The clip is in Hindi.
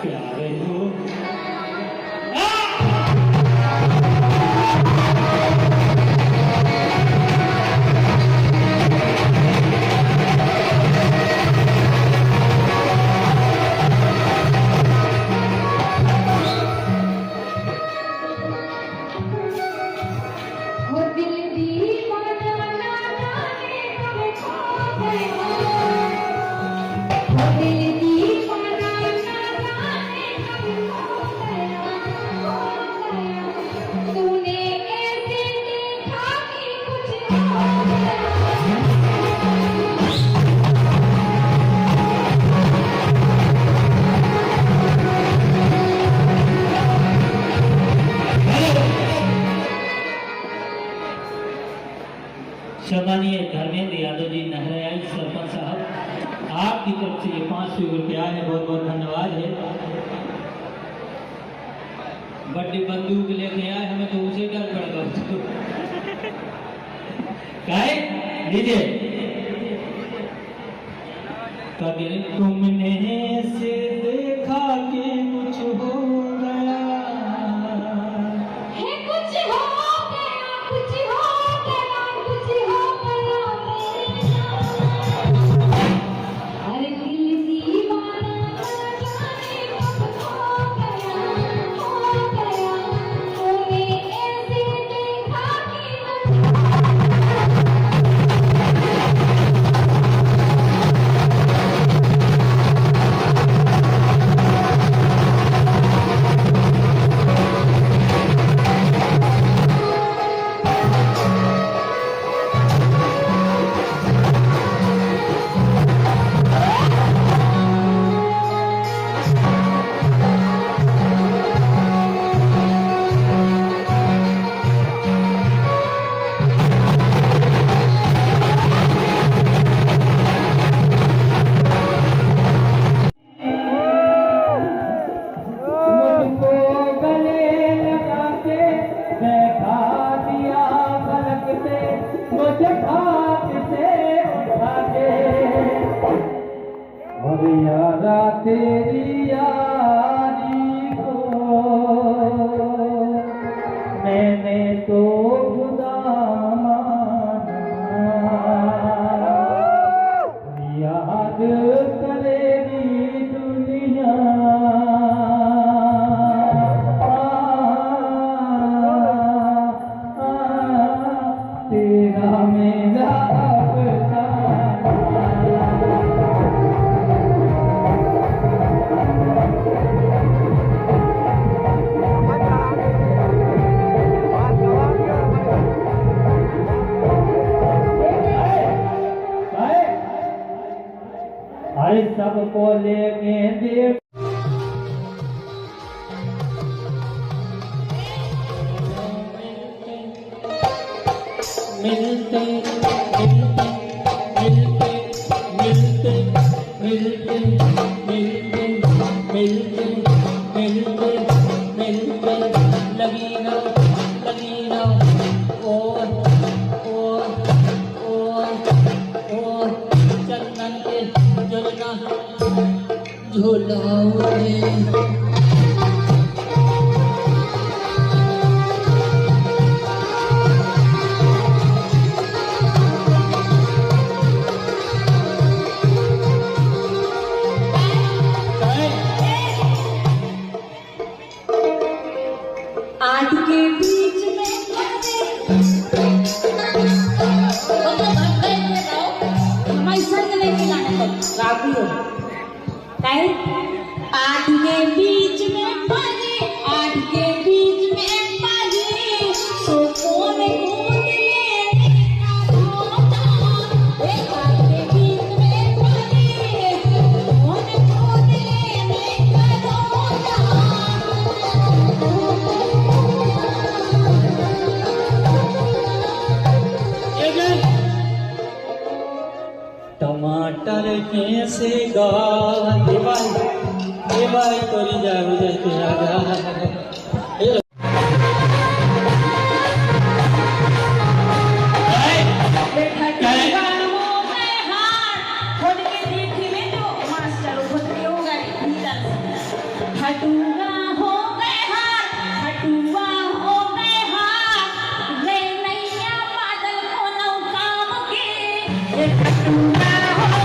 प्यारे हो सम्मानीय धर्मेंद्र यादव जी नहराई सरपंच साहब, आपकी तरफ से ये 500 रुपया है, बहुत बहुत धन्यवाद है। बड़ी बंदूक लेके आए, हमें तो उसे डर पड़ गया। काय लीजिए। कभी तुमने से देखा कि कुछ हो गया है, कुछ हो गया, कुछ हो गया, कुछ हो गया। अरे दिल दीवाना न जाने कब हो गया। तूने ऐसे देखा कि यारा तेरी यारी को मैंने तो खुदा माना, याद करेगी दुनिया तेरा मेरा सबको लेके देख मिलते मिलते मिलते मिलते मिलते मिलते मिलते मिलते मिलते लगीना लगीना और चंदन के झुलना झुलाओ आठ के बीच में हमारी संग लेके जाने को काय आठ के बीच में पानी, आठ के बीच में पानी, तो कौन कूद लेने का धोता। आठ के बीच में पानी, कौन कूद लेने का धोता। टमाटर कैसे गा भाई तोरी जा खोल के देखी में जो मास्टर हटुआ हो गए हाथ, हटुआ हो गए हाथ, रे नैया बादल को नौकाम के, रे हटुआ हो